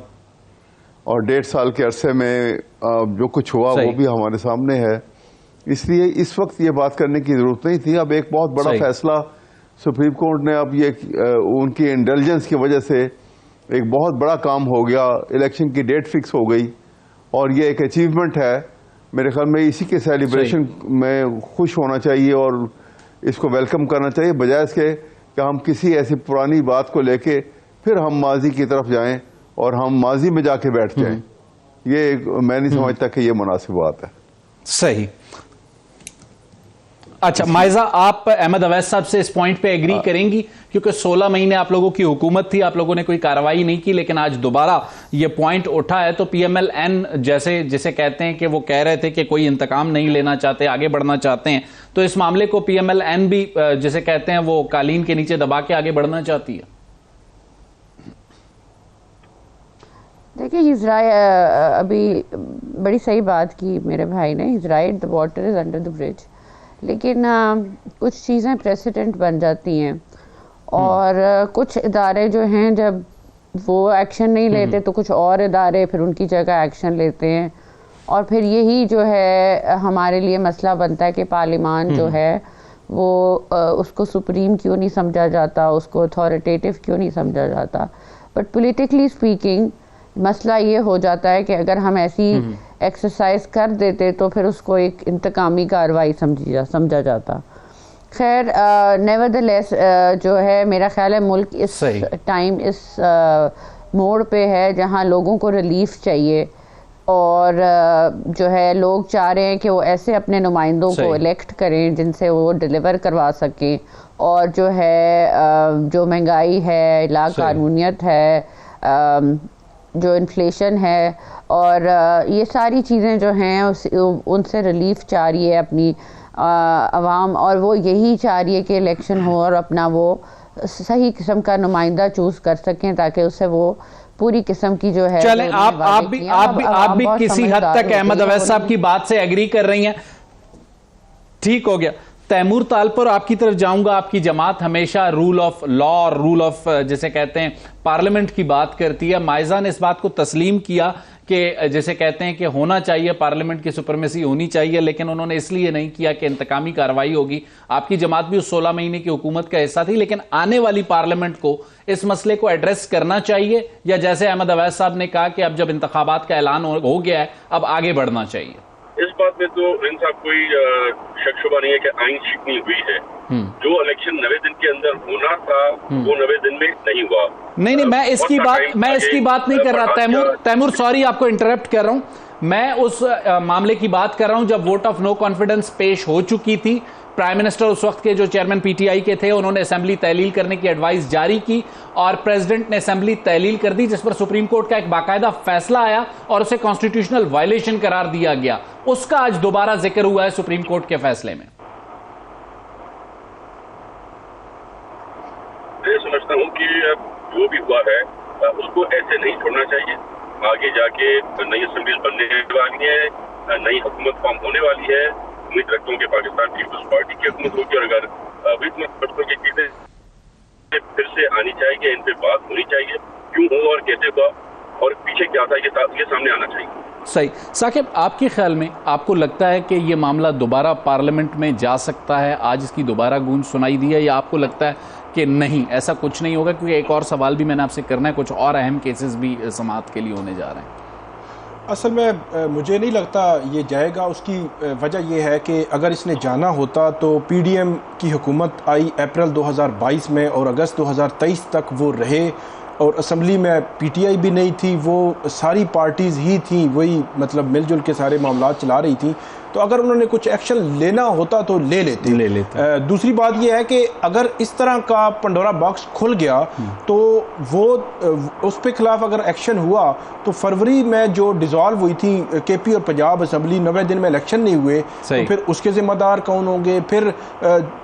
और 1.5 साल के अरसे में जो कुछ हुआ वो भी हमारे सामने है। इसलिए इस वक्त ये बात करने की ज़रूरत नहीं थी। अब एक बहुत बड़ा फैसला सुप्रीम कोर्ट ने, अब ये उनकी इंटेलिजेंस की वजह से एक बहुत बड़ा काम हो गया, इलेक्शन की डेट फिक्स हो गई और ये एक अचीवमेंट है। मेरे ख्याल में इसी के सेलिब्रेशन में खुश होना चाहिए और इसको वेलकम करना चाहिए, बजाय इसके कि हम किसी ऐसी पुरानी बात को लेके फिर हम माजी की तरफ जाएं और हम माजी में जाके बैठ जाएं। ये मैं नहीं समझता कि ये मुनासिब बात है। सही। अच्छा माइजा, आप अहमद अवैस साहब से इस पॉइंट पे एग्री करेंगी? क्योंकि 16 महीने आप लोगों की हुकूमत थी, आप लोगों ने कोई कार्रवाई नहीं की, लेकिन आज दोबारा ये पॉइंट उठा है तो PMLN जिसे कहते हैं कि वो कह रहे थे कि कोई इंतकाम नहीं लेना चाहते, आगे बढ़ना चाहते हैं, तो इस मामले को PMLN भी जिसे कहते हैं वो कालीन के नीचे दबा के आगे बढ़ना चाहती है। देखिए, इजराइल अभी बड़ी सही बात की मेरे भाई ने, Israel the water is under the bridge, लेकिन कुछ चीज़ें प्रेसिडेंट बन जाती हैं और कुछ इदारे जो हैं जब वो एक्शन नहीं लेते तो कुछ और इदारे फिर उनकी जगह एक्शन लेते हैं और फिर यही जो है हमारे लिए मसला बनता है कि पार्लियामान जो है वो उसको सुप्रीम क्यों नहीं समझा जाता, उसको अथॉरिटेटिव क्यों नहीं समझा जाता। बट पॉलिटिकली स्पीकिंग मसला ये हो जाता है कि अगर हम ऐसी एक्सरसाइज कर देते तो फिर उसको एक इंतकामी कार्रवाई समझा जाता। खैर, नेवरदलेस जो है मेरा ख्याल है मुल्क इस टाइम इस मोड़ पे है जहां लोगों को रिलीफ चाहिए और जो है लोग चाह रहे हैं कि वो ऐसे अपने नुमाइंदों को इलेक्ट करें जिनसे वो डिलीवर करवा सकें और जो है जो महंगाई है, लाकानूनियत है, जो इन्फ्लेशन है और ये सारी चीज़ें जो हैं उनसे रिलीफ चाह रही है अपनी आवाम और वो यही चाह रही है कि इलेक्शन हो और अपना वो सही किस्म का नुमाइंदा चूज कर सकें ताकि उससे वो पूरी किस्म की जो है। चलें, आप भी किसी हद तक अहमद अवैस साहब की बात से एग्री कर रही हैं, ठीक हो गया। तैमूर तालपुर, आपकी तरफ जाऊंगा। आपकी जमात हमेशा रूल ऑफ लॉ और रूल ऑफ जैसे कहते हैं पार्लियामेंट की बात करती है। माइजा ने इस बात को तस्लीम किया कि जैसे कहते हैं कि होना चाहिए, पार्लियामेंट की सुपरमेसी होनी चाहिए, लेकिन उन्होंने इसलिए नहीं किया कि इंतकामी कार्रवाई होगी। आपकी जमात भी उस 16 महीने की हुकूमत का हिस्सा थी, लेकिन आने वाली पार्लियामेंट को इस मसले को एड्रेस करना चाहिए या जैसे अहमद अवैस साहब ने कहा कि अब जब इंतखाबात का ऐलान हो गया है अब आगे बढ़ना चाहिए? इस बात में तो साहब कोई शक शुबा नहीं है कि आइन शिकनी हुई है। जो इलेक्शन 90 दिन के अंदर होना था वो 90 दिन में नहीं हुआ। नहीं, मैं इसकी बात नहीं कर रहा। तैमूर सॉरी आपको इंटरप्ट कर रहा हूं। मैं उस मामले की बात कर रहा हूं जब वोट ऑफ नो कॉन्फिडेंस पेश हो चुकी थी, प्राइम मिनिस्टर उस वक्त के जो चेयरमैन पीटीआई के थे उन्होंने असेंबली तहलील करने की एडवाइस जारी की और प्रेसिडेंट ने असेंबली तहलील कर दी, जिस पर सुप्रीम कोर्ट का एक बाकायदा फैसला आया और उसे कॉन्स्टिट्यूशनल वायलेशन करार दिया गया। उसका आज दोबारा जिक्र हुआ है सुप्रीम कोर्ट के फैसले में। मैं समझता हूं कि जो भी हुआ है उसको ऐसे नहीं छोड़ना चाहिए। आगे जाके नई असेंबली बनने वाली है, नई हुकूमत फॉर्म होने वाली है। उम्मीद रखता हूं कि पाकिस्तान पीपल्स पार्टी की हुकूमत होगी और अगर वित्त मंत्री की चीजें फिर से आनी चाहिए, इन पे बात होनी चाहिए, क्यों हुआ और कैसे हुआ और पीछे क्या था, ये सामने आना चाहिए। सही। साकिब, आपके ख्याल में आपको लगता है कि ये मामला दोबारा पार्लियामेंट में जा सकता है, आज इसकी दोबारा गूंज सुनाई दी है, या आपको लगता है कि नहीं, ऐसा कुछ नहीं होगा? क्योंकि एक और सवाल भी मैंने आपसे करना है, कुछ और अहम केसेस भी समाअत के लिए होने जा रहे हैं। असल में मुझे नहीं लगता ये जाएगा। उसकी वजह यह है कि अगर इसने जाना होता तो पीडीएम की हुकूमत आई अप्रैल 2022 में और अगस्त 2023 तक वो रहे और असम्बली में पीटीआई भी नहीं थी, वो सारी पार्टीज़ ही थी, वही मतलब मिलजुल के सारे मामला चला रही थी। तो अगर उन्होंने कुछ एक्शन लेना होता तो ले लेते। दूसरी बात यह है कि अगर इस तरह का पंडोरा बॉक्स खुल गया तो वो उस पे खिलाफ अगर एक्शन हुआ तो फरवरी में जो डिसॉल्व हुई थी केपी और पंजाब असम्बली, 90 दिन में इलेक्शन नहीं हुए, तो फिर उसके जिम्मेदार कौन होंगे? फिर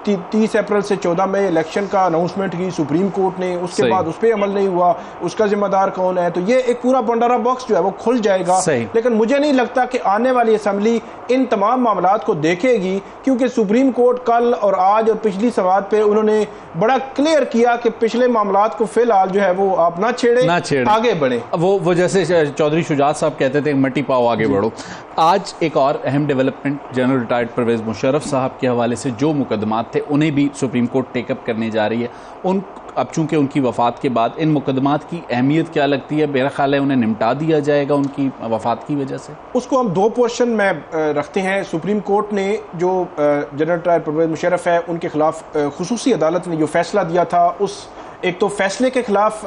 30 अप्रैल से 14 मई इलेक्शन का अनाउंसमेंट की सुप्रीम कोर्ट ने, उसके बाद उस पर अमल नहीं हुआ, उसका जिम्मेदार कौन है? तो ये एक पूरा पंडोरा बॉक्स जो है वो खुल जाएगा। लेकिन मुझे नहीं लगता कि आने वाली असम्बली इन तमाम मामलात को देखेगी, क्योंकि सुप्रीम कोर्ट कल और आज और पिछली समाअत पे उन्होंने बड़ा क्लियर किया कि पिछले मामलात को फिलहाल जो है वो आप ना छेड़े, आगे बढ़े। वो जैसे चौधरी शुजात साहब कहते थे, मट्टी पाओ आगे बढ़ो। आज एक और अहम development, general retired Pervez Musharraf साहब के हवाले से जो मुकदमात थे उन्हें भी सुप्रीम कोर्ट टेकअप करने जा रही है। अब चूंकि उनकी वफात के बाद इन मुकदमात की अहमियत क्या लगती है? मेरा ख्याल है उन्हें निपटा दिया जाएगा उनकी वफात की वजह से। उसको हम दो पोर्शन में रखते हैं। सुप्रीम कोर्ट ने जो जनरल रिटायर्ड परवेज मुशर्रफ है उनके खिलाफ खुसूसी अदालत ने जो फैसला दिया था, उस एक तो फैसले के खिलाफ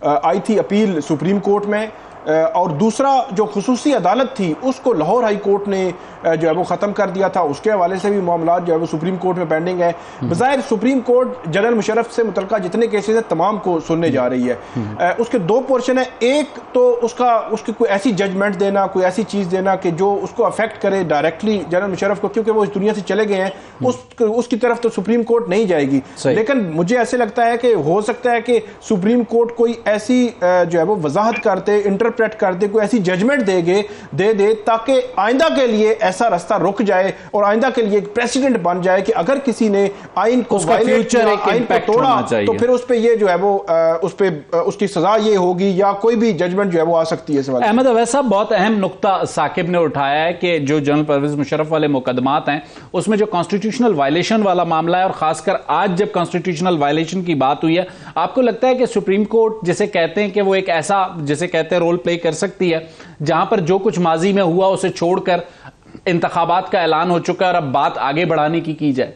आई थी अपील सुप्रीम कोर्ट में, और दूसरा जो खुसूसी अदालत थी उसको लाहौर हाई कोर्ट ने जो है वो ख़त्म कर दिया था। उसके हवाले से भी मामला जो है वो सुप्रीम कोर्ट में पेंडिंग है। बज़ाहिर सुप्रीम कोर्ट जनरल मुशर्रफ से मुतल्लिक़ जितने केसेस हैं तमाम को सुनने जा रही है। उसके दो पोर्शन है। एक तो उसकी कोई ऐसी जजमेंट देना, कोई ऐसी चीज़ देना कि जो उसको अफेक्ट करे डायरेक्टली जनरल मुशर्रफ को, क्योंकि वो इस दुनिया से चले गए हैं, उसकी तरफ तो सुप्रीम कोर्ट नहीं जाएगी। लेकिन मुझे ऐसे लगता है कि हो सकता है कि सुप्रीम कोर्ट कोई ऐसी जो है वो वजाहत करते, इंटरप्रेट करते, कोई ऐसी जजमेंट दे ताकि आइंदा के लिए ऐसा रास्ता रुक जाए और आइंदा के लिए एक प्रेसिडेंट बन जाए कि अगर किसी ने आइन को वायलेट किया, आइन को तोड़ा, तो फिर उस पे ये जो है वो उस पे उसकी सजा ये होगी या कोई भी जजमेंट जो है वो आ सकती है। अहमद अवैस साहब, बहुत अहम नुक्ता साकिब ने उठाया है कि जो जनरल परवेज मुशर्रफ वाले मुकदमात हैं उसमें जो कॉन्स्टिट्यूशनल वायलेशन वाला मामला है, और खासकर आज जब कॉन्स्टिट्यूशनल वायलेशन की बात हुई है, आपको लगता है कि सुप्रीम कोर्ट जिसे कहते हैं कि वो एक ऐसा जिसे कहते हैं रोल प्ले कर सकती है जहां पर जो कुछ माजी में हुआ उसे छोड़कर इंतखाबात का ऐलान हो चुका है और अब बात आगे बढ़ाने की जाए?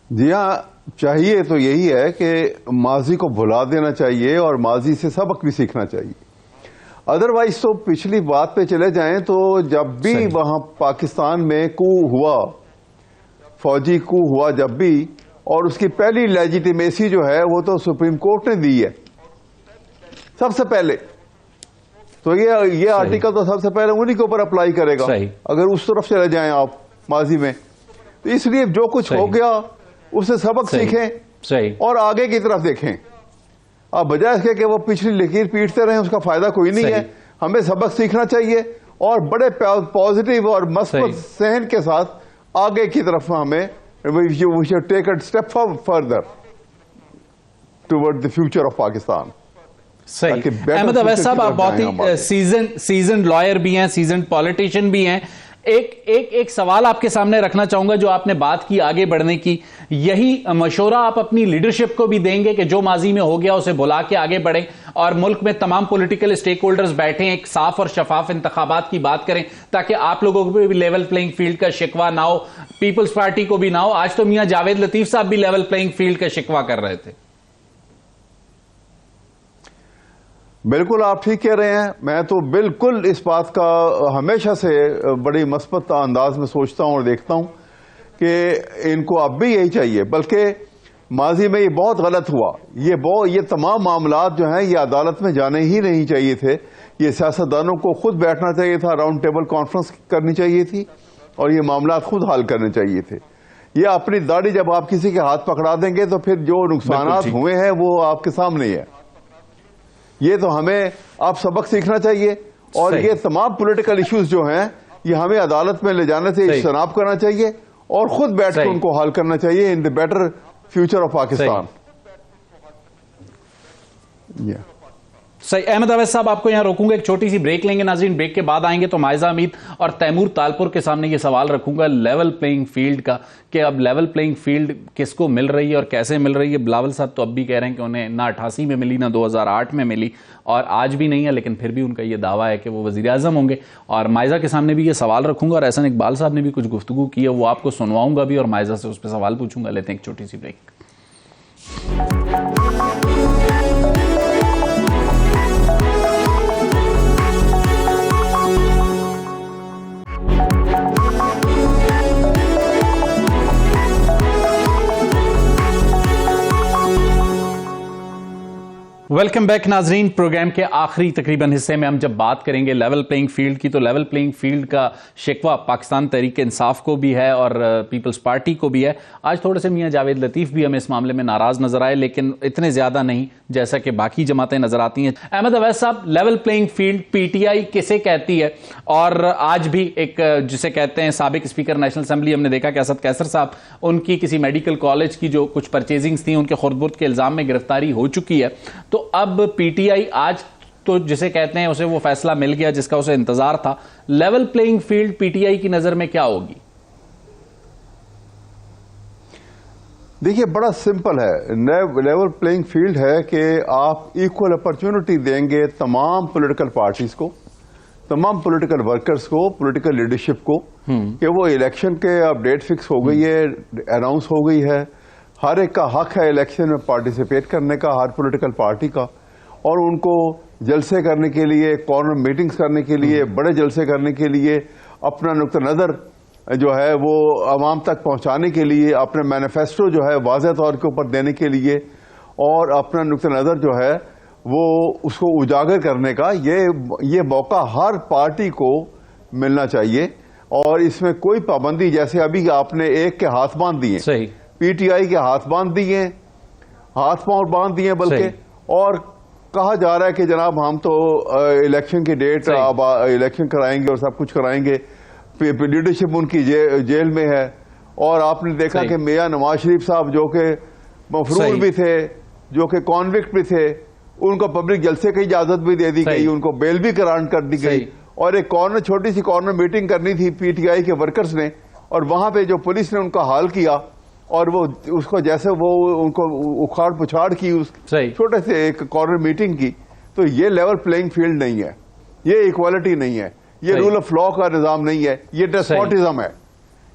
जी हाँ, चाहिए तो यही है कि माजी को भुला देना चाहिए और माजी से सबक भी सीखना चाहिए। अदरवाइज तो पिछली बात पे चले जाएं तो जब भी वहां पाकिस्तान में कू हुआ, फौजी कू हुआ जब भी, और उसकी पहली लेजिटिमेसी जो है वो तो सुप्रीम कोर्ट ने दी है सबसे पहले। तो ये आर्टिकल तो सबसे पहले उन्हीं के ऊपर अप्लाई करेगा अगर उस तरफ चले जाएं आप माजी में। तो इसलिए जो कुछ हो गया उससे सबक सीखें और आगे की तरफ देखें। अब बजाय इसके कि वो पिछली लकीर पीटते रहे, उसका फायदा कोई नहीं है। हमें सबक सीखना चाहिए और बड़े पॉजिटिव और मस्बत सहन के साथ आगे की तरफ हमें we should take a step further toward the future of Pakistan. सही। अहमद अवैस साहब, आप बहुत ही सीजन लॉयर भी हैं, सीजन पॉलिटिशियन भी हैं। एक सवाल आपके सामने रखना चाहूंगा जो आपने बात की आगे बढ़ने की, यही मशवरा आप अपनी लीडरशिप को भी देंगे कि जो माजी में हो गया उसे बुला के आगे बढ़ें और मुल्क में तमाम पॉलिटिकल स्टेक होल्डर्स बैठें, एक साफ और शफाफ इंतखाबात की बात करें ताकि आप लोगों को भी लेवल प्लेइंग फील्ड का शिकवा ना हो, पीपल्स पार्टी को भी ना हो। आज तो मियां जावेद लतीफ साहब भी लेवल प्लेइंग फील्ड का शिकवा कर रहे थे। बिल्कुल आप ठीक कह रहे हैं। मैं तो बिल्कुल इस बात का हमेशा से बड़ी मस्बत अंदाज में सोचता हूं और देखता हूं कि इनको अब भी यही चाहिए, बल्कि माजी में ये बहुत गलत हुआ। ये तमाम मामलात जो हैं ये अदालत में जाने ही नहीं चाहिए थे। ये सियासतदानों को खुद बैठना चाहिए था, राउंड टेबल कॉन्फ्रेंस करनी चाहिए थी और ये मामलात खुद हल करने चाहिए थे। ये अपनी दाढ़ी जब आप किसी के हाथ पकड़ा देंगे तो फिर जो नुकसानात हुए हैं वो आपके सामने ही है। ये तो हमें अब सबक सीखना चाहिए और ये तमाम पॉलिटिकल इश्यूज जो हैं ये हमें अदालत में ले जाने से इज्तनाब करना चाहिए और खुद बैठ कर उनको हल करना चाहिए in the better future of Pakistan. सही। अहमद अवैस साहब, आपको यहां रोकूंगा, एक छोटी सी ब्रेक लेंगे नाज़रीन। ब्रेक के बाद आएंगे तो मायजा हमीद और तैमूर तालपुर के सामने ये सवाल रखूंगा लेवल प्लेइंग फील्ड का, कि अब लेवल प्लेइंग फील्ड किसको मिल रही है और कैसे मिल रही है। बिलावल साहब तो अब भी कह रहे हैं कि उन्हें ना 88 में मिली, ना 2008 में मिली और आज भी नहीं है, लेकिन फिर भी उनका ये दावा है कि वो वज़ीर आज़म होंगे। और मायजा के सामने भी ये सवाल रखूंगा और एहसन इकबाल साहब ने भी कुछ गुफ्तगू की है, वो आपको सुनवाऊंगा भी और मायजा से उस पर सवाल पूछूंगा। लेते हैं एक छोटी सी ब्रेक। वेलकम बैक नाजरीन। प्रोग्राम के आखिरी तकरीबन हिस्से में हम जब बात करेंगे लेवल प्लेइंग फील्ड की, तो लेवल प्लेइंग फील्ड का शिकवा पाकिस्तान तहरीक इंसाफ को भी है और पीपल्स पार्टी को भी है। आज थोड़े से मियां जावेद लतीफ़ भी हमें इस मामले में नाराज नजर आए, लेकिन इतने ज्यादा नहीं जैसा कि बाकी जमातें नजर आती हैं। अहमद अवैस साहब, लेवल प्लेइंग फील्ड पीटीआई किसे कहती है? और आज भी एक जिसे कहते हैं साबिक स्पीकर नेशनल असेंबली, हमने देखा कि असद कैसर साहब, उनकी किसी मेडिकल कॉलेज की जो कुछ परचेजिंग्स थी उनके खुर्द-बुर्द के इल्जाम में गिरफ्तारी हो चुकी है। तो अब पीटीआई आज तो जिसे कहते हैं उसे वो फैसला मिल गया जिसका उसे इंतजार था। लेवल प्लेइंग फील्ड पीटीआई की नजर में क्या होगी? देखिए, बड़ा सिंपल है। लेवल प्लेइंग फील्ड है कि आप इक्वल अपॉर्चुनिटी देंगे तमाम पॉलिटिकल पार्टीज को, तमाम पॉलिटिकल वर्कर्स को, पॉलिटिकल लीडरशिप को, कि वो इलेक्शन के अब डेट फिक्स हो गई है, अनाउंस हो गई है। हर एक का हक है इलेक्शन में पार्टिसिपेट करने का, हर पॉलिटिकल पार्टी का, और उनको जलसे करने के लिए, कॉर्नर मीटिंग्स करने के लिए, बड़े जलसे करने के लिए, अपना नुक्ता नज़र जो है वो आवाम तक पहुंचाने के लिए, अपने मैनिफेस्टो जो है वाज़ेह तौर के ऊपर देने के लिए और अपना नुक्ता नज़र जो है वो उसको उजागर करने का ये मौका हर पार्टी को मिलना चाहिए। और इसमें कोई पाबंदी, जैसे अभी आपने एक के हाथ बांध दिए, सही, पीटीआई के हाथ बांध दिए, हाथ पांव बांध दिए बल्कि, और कहा जा रहा है कि जनाब हम तो इलेक्शन की डेट, अब इलेक्शन कराएंगे और सब कुछ कराएंगे। लीडरशिप उनकी जेल में है। और आपने देखा कि मियां नवाज शरीफ साहब जो कि मफरूर भी थे, जो कि कॉन्विक्ट भी थे, उनको पब्लिक जलसे की इजाजत भी दे दी गई, उनको बेल भी ग्रांट कर दी गई। और एक छोटी सी कॉर्नर मीटिंग करनी थी पीटीआई के वर्कर्स ने, और वहां पे जो पुलिस ने उनका हाल किया और वो उसको जैसे वो उनको उखाड़ पुछाड़ की उस छोटे से एक कॉर्नर मीटिंग की। तो ये लेवल प्लेइंग फील्ड नहीं है, ये इक्वालिटी नहीं है, ये रूल ऑफ लॉ का निजाम नहीं है, ये डेस्पोटिज्म है।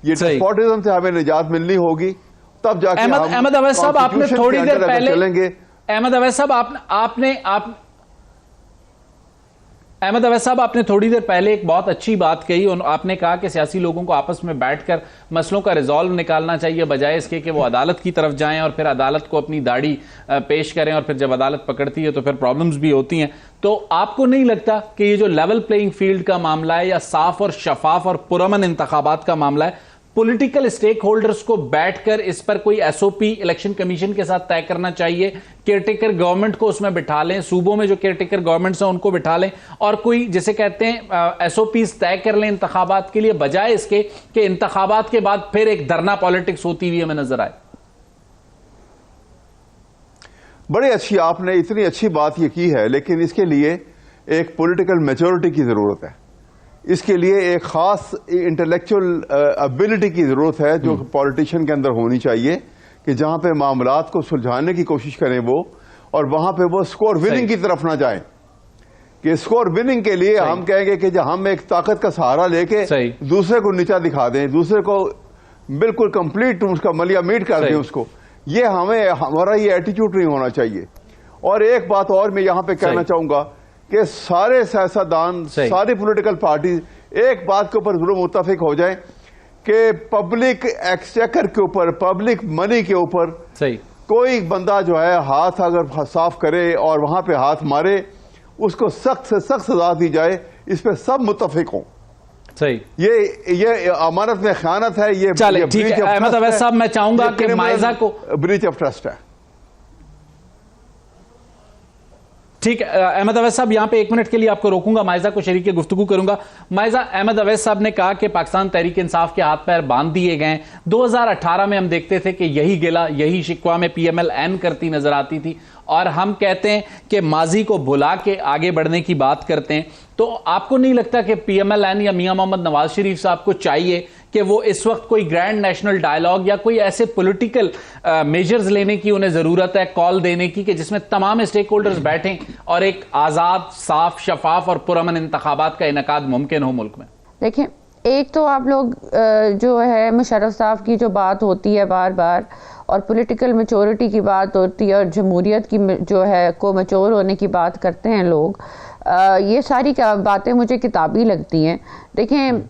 ये डेस्पोटिज्म से हमें निजात मिलनी होगी, तब जाके अहमद अवैस साहब, आपने थोड़ी देर पहले चलेंगे। अहमद अवैस साहब, अहमद अवैस साहब, आपने थोड़ी देर पहले एक बहुत अच्छी बात कही और आपने कहा कि सियासी लोगों को आपस में बैठकर मसलों का रिजॉल्व निकालना चाहिए, बजाय इसके कि वो अदालत की तरफ जाएं और फिर अदालत को अपनी दाढ़ी पेश करें और फिर जब अदालत पकड़ती है तो फिर प्रॉब्लम्स भी होती हैं। तो आपको नहीं लगता कि ये जो लेवल प्लेइंग फील्ड का मामला है या साफ और शफाफ और पुरअमन इंतखाबात का मामला है, पॉलिटिकल स्टेक होल्डर्स को बैठकर इस पर कोई एसओपी इलेक्शन कमीशन के साथ तय करना चाहिए, केयरटेकर गवर्नमेंट को उसमें बिठा लें, सूबों में जो केयरटेकर गवर्नमेंट्स हैं उनको बिठा लें और कोई जिसे कहते हैं एसओपीज तय कर लें इंतखाबात के लिए, बजाय इसके कि इंतखाबात के बाद फिर एक धरना पॉलिटिक्स होती हुई हमें नजर आए। बड़ी अच्छी, आपने इतनी अच्छी बात ये की है, लेकिन इसके लिए एक पॉलिटिकल मैच्योरिटी की जरूरत है। इसके लिए एक खास इंटेलेक्चुअल एबिलिटी की जरूरत है जो पॉलिटिशियन के अंदर होनी चाहिए, कि जहां पे मामलात को सुलझाने की कोशिश करें वो, और वहां पे वो स्कोर विनिंग की तरफ ना जाएं। कि स्कोर विनिंग के लिए हम कहेंगे कि जब हम एक ताकत का सहारा लेके दूसरे को नीचा दिखा दें, दूसरे को बिल्कुल कंप्लीट उसका मलिया मीट कर दें उसको, ये हमारा ये एटीट्यूड नहीं होना चाहिए। और एक बात और मैं यहां पे कहना चाहूंगा कि सारे सियासतदान, सारी पॉलिटिकल पार्टी एक बात के ऊपर जरूर मुत्तफिक हो जाए कि पब्लिक एक्सचेकर के ऊपर, पब्लिक मनी के ऊपर सही कोई बंदा जो है हाथ अगर साफ करे और वहां पे हाथ मारे, उसको सख्त से सख्त सजा दी जाए। इस पे सब मुत्तफिक हों। सही। ये अमानत में खयानत है। ये चलिए ठीक है अहमद अवैस साहब, मैं चाहूंगा कि माइजा को ब्रीच ऑफ ट्रस्ट है। ठीक है अहमद अवैस साहब, यहां पे 1 मिनट के लिए आपको रोकूंगा, माइजा को शरीक गुफ्तगू करूंगा। माइजा, अहमद अवैस साहब ने कहा कि पाकिस्तान तहरीक इंसाफ के हाथ पैर बांध दिए गए। 2018 में हम देखते थे कि यही गिला, यही शिकवा में PMLN करती नजर आती थी, और हम कहते हैं कि माजी को भुला के आगे बढ़ने की बात करते हैं। तो आपको नहीं लगता कि PMLN या मियां मोहम्मद नवाज शरीफ साहब को चाहिए कि वो इस वक्त कोई ग्रैंड नेशनल डायलॉग या कोई ऐसे पॉलिटिकल मेजर्स लेने की उन्हें जरूरत है, कॉल देने की, कि जिसमें तमाम स्टेक होल्डर्स बैठें और एक आजाद, साफ, शफाफ और पुरअमन इंतखाबात का इनेकाद मुमकिन हो मुल्क में? देखिए, एक तो आप लोग जो है मुशर्रफ साहब की जो बात होती है बार बार, और पॉलिटिकल मैच्योरिटी की बात होती है, और जमहूरियत की जो है को मैच्योर होने की बात करते हैं लोग, ये सारी बातें मुझे किताबी लगती हैं। देखें,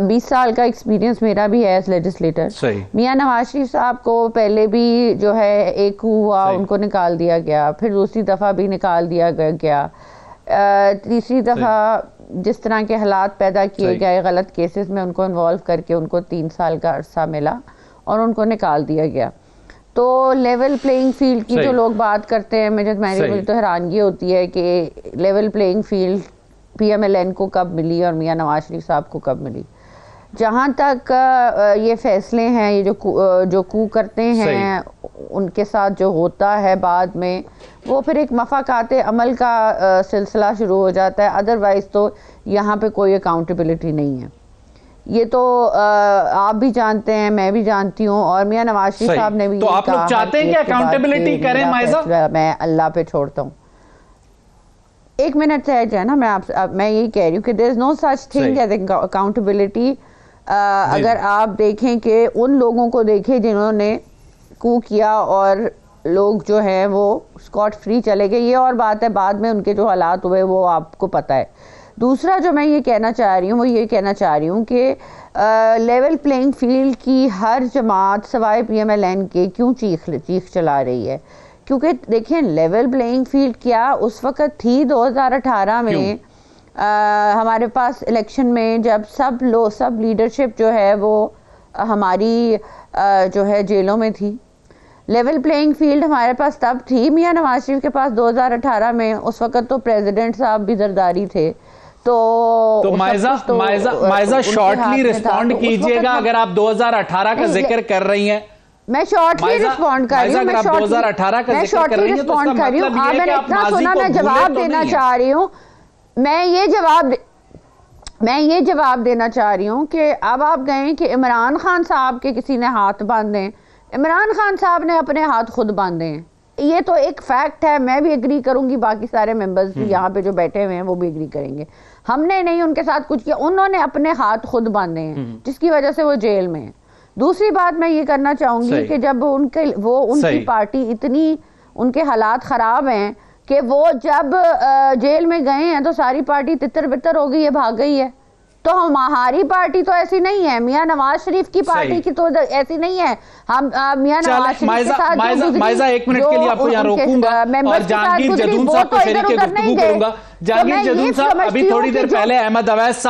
20 साल का एक्सपीरियंस मेरा भी है एज लेजिस्लेटर। मियां नवाज शरीफ साहब को पहले भी जो है एक हुआ, उनको निकाल दिया गया, फिर दूसरी दफ़ा भी निकाल दिया गया, तीसरी दफ़ा जिस तरह के हालात पैदा किए गए गलत केसेस में उनको इन्वॉल्व करके उनको 3 साल का अरसा मिला और उनको निकाल दिया गया। तो लेवल प्लेइंग फील्ड की जो लोग बात करते हैं, मुझे तो हैरानगी होती है कि लेवल प्लेइंग फील्ड PMLN को कब मिली और मियां नवाज शरीफ साहब को कब मिली। जहाँ तक ये फैसले हैं, ये जो कू करते हैं उनके साथ जो होता है बाद में, वो फिर एक मफाकाते अमल का सिलसिला शुरू हो जाता है। अदरवाइज तो यहाँ पे कोई अकाउंटेबिलिटी नहीं है। ये तो आप भी जानते हैं, मैं भी जानती हूँ, और मियां नवाज शरीफ साहब ने भी। तो आप लोग चाहते हैं कि अकाउंटेबिलिटी करें माइजा? मैं अल्लाह पे छोड़ता हूँ। 1 मिनट से है ना, मैं यही कह रही हूँ कि there is no such thing as accountability. अगर आप देखें कि उन लोगों को देखें जिन्होंने कू किया और लोग जो हैं वो स्कॉट फ्री चले गए, ये और बात है, बाद में उनके जो हालात हुए वो आपको पता है। दूसरा जो मैं ये कहना चाह रही हूँ वो ये कहना चाह रही हूँ कि लेवल प्लेइंग फील्ड की हर जमात सवाए PMLN के क्यों चीख चला रही है? क्योंकि देखिए, लेवल प्लेइंग फील्ड क्या उस वक़्त थी 2018 में हमारे पास इलेक्शन में, जब सब लीडरशिप जो है वो हमारी जो है जेलों में थी। लेवल प्लेइंग फील्ड हमारे पास तब थी मियां नवाज शरीफ के पास 2018 में। उस वक़्त तो प्रेसिडेंट साहब भी जरदारी थे। तो माइजा शॉर्टली रिस्पॉन्ड कीजिएगा अगर आप 2018 का जिक्र कर रही हैं। मैं शॉर्टली रिस्पॉन्ड कर रही हूँ, मैं 2018 का जिक्र कर रही हैं, तो इसका मतलब ये है कि आप माजी को मैं जवाब देना चाह रही हूँ। मैं ये जवाब देना चाह रही हूँ कि अब आप गए कि इमरान खान साहब के किसी ने हाथ बांधे। इमरान खान साहब ने अपने हाथ खुद बांधे हैं, ये तो एक फैक्ट है। मैं भी एग्री करूंगी, बाकी सारे मेंबर्स भी यहाँ पे जो बैठे हुए हैं वो भी एग्री करेंगे। हमने नहीं उनके साथ कुछ किया, उन्होंने अपने हाथ खुद बांधे हैं, जिसकी वजह से वो जेल में है। दूसरी बात मैं ये करना चाहूंगी कि जब उनकी पार्टी इतनी, उनके हालात खराब हैं कि वो जब जेल में गए हैं तो सारी पार्टी तितर बितर हो गई है, भाग गई है। तो हमारी पार्टी तो ऐसी नहीं है, मियां नवाज शरीफ की पार्टी की तो ऐसी नहीं है। हम मियां नवाज शरीफ के साथ माइजा 1 मिनट के लिए आपको यहाँ रोकूंगा और जहांगीर जदून साहब को शरीक गुफ्तगू करूंगा। जहांगीर जदून साहब, अभी थोड़ी देर पहले अहमद अवैस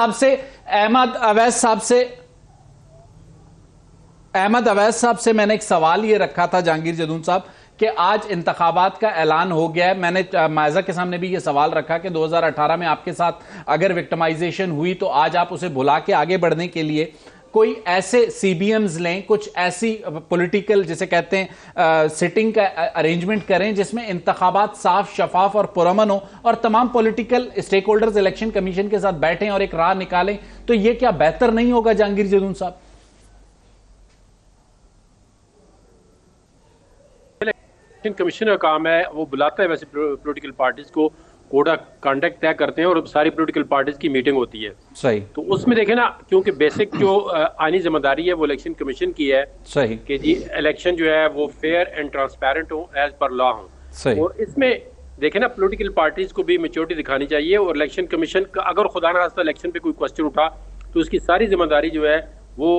साहब से मैंने एक सवाल ये रखा था, जहांगीर जदून साहब, कि आज इंतखाबात का ऐलान हो गया है। मैंने माइजा के सामने भी ये सवाल रखा कि 2018 में आपके साथ अगर विक्टिमाइजेशन हुई तो आज आप उसे भुला के आगे बढ़ने के लिए कोई ऐसे CBMs लें, कुछ ऐसी पॉलिटिकल जिसे कहते हैं सिटिंग का अरेंजमेंट करें जिसमें इंतखाबात साफ, शफाफ और पुरअमन हो और तमाम political stakeholders election commission के साथ बैठें और एक राह निकालें। तो ये क्या बेहतर नहीं होगा जहांगीर जदून साहब? कमीशन का काम है, वो बुलाता है वैसे पॉलिटिकल पार्टीज को, कोड ऑफ कंडक्ट तय करते हैं और सारी पॉलिटिकल पार्टीज की मीटिंग होती है। सही। तो उसमें देखें ना, क्योंकि बेसिक जो आईनी जिम्मेदारी है वो इलेक्शन कमीशन की है। सही। कि जी इलेक्शन जो है वो फेयर एंड ट्रांसपेरेंट हो, एज पर लॉ हो। और इसमें देखें ना, पॉलिटिकल पार्टीज को भी मेच्योरिटी दिखानी चाहिए, और इलेक्शन कमीशन का अगर खुदा ना खास्ता इलेक्शन पे कोई क्वेश्चन उठा तो उसकी सारी जिम्मेदारी जो है वो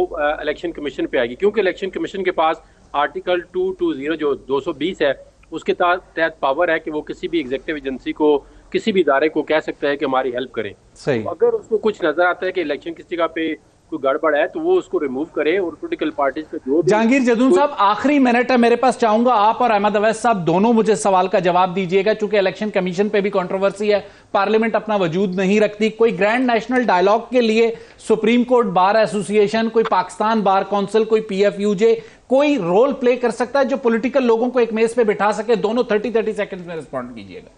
इलेक्शन कमीशन पे आएगी, क्योंकि इलेक्शन कमीशन के पास आर्टिकल 220 जो 220 है उसके तहत पावर है कि वो किसी भी एग्जीक्यूटिव एजेंसी को, किसी भी इदारे को कह सकता है कि हमारी हेल्प करें। सही। तो अगर उसको कुछ नजर आता है कि इलेक्शन किसी जगह पे कोई गड़बड़ है तो वो उसको रिमूव करे, और पॉलिटिकल पार्टीज का जो जहांगीर जदून साहब, आखिरी मिनट है मेरे पास, चाहूंगा आप और अहमद अवैस साहब दोनों मुझे सवाल का जवाब दीजिएगा, चूंकि इलेक्शन कमीशन पे भी कंट्रोवर्सी है, पार्लियामेंट अपना वजूद नहीं रखती। कोई ग्रैंड नेशनल डायलॉग के लिए सुप्रीम कोर्ट बार एसोसिएशन, कोई पाकिस्तान बार काउंसिल, कोई PFUJ कोई रोल प्ले कर सकता है जो पॉलिटिकल लोगों को एक मेज पे बिठा सके? दोनों 30 सेकंड में रिस्पॉन्ड कीजिएगा।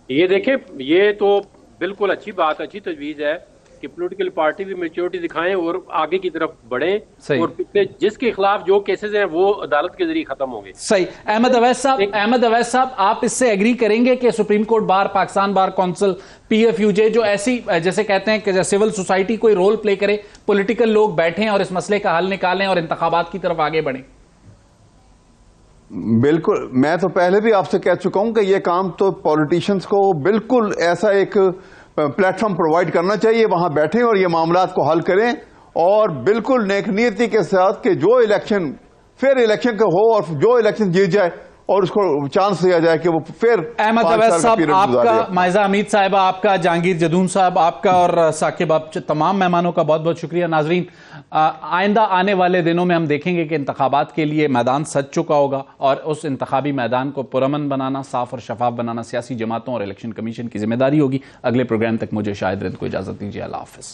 ये देखें, ये तो बिल्कुल अच्छी बात, अच्छी तजवीज है कि पॉलिटिकल पार्टी भी मेच्योरिटी दिखाएं और आगे की तरफ बढ़ें, और पिछले जिसके खिलाफ जो केसेस हैं वो अदालत के जरिए खत्म होंगे। सही। अहमद अवैस साहब, आप इससे एग्री करेंगे कि supreme court bar, Pakistan bar council, PFUJ जो ऐसी, जैसे कहते हैं कि सिविल सोसाइटी कोई रोल प्ले करे, पॉलिटिकल लोग बैठें और इस मसले का हल निकालें और इंतखाबात की तरफ आगे बढ़ें? बिल्कुल, मैं तो पहले भी आपसे कह चुका हूं कि यह काम तो पॉलिटिशियंस को बिल्कुल ऐसा एक प्लेटफॉर्म प्रोवाइड करना चाहिए, वहां बैठें और ये मामलात को हल करें, और बिल्कुल नेकनीयती के साथ कि जो इलेक्शन फेयर इलेक्शन का हो और जो इलेक्शन जीत जाए और उसको चांस दिया जाए कि वो फिर। अहमद अवैस साहब आपका, माइजा हमीद साहिबा आपका, जहांगीर जदून साहब आपका, और साकिब आप तमाम मेहमानों का बहुत बहुत शुक्रिया। नाजरीन, आइंदा आने वाले दिनों में हम देखेंगे कि इंतखाबात के लिए मैदान सज चुका होगा, और उस इंतखाबी मैदान को पुरअमन बनाना, साफ और शफाफ बनाना सियासी जमातों और इलेक्शन कमीशन की जिम्मेदारी होगी। अगले प्रोग्राम तक मुझे शाहिद रिंद को इजाजत दीजिए। अल्लाह हाफिज।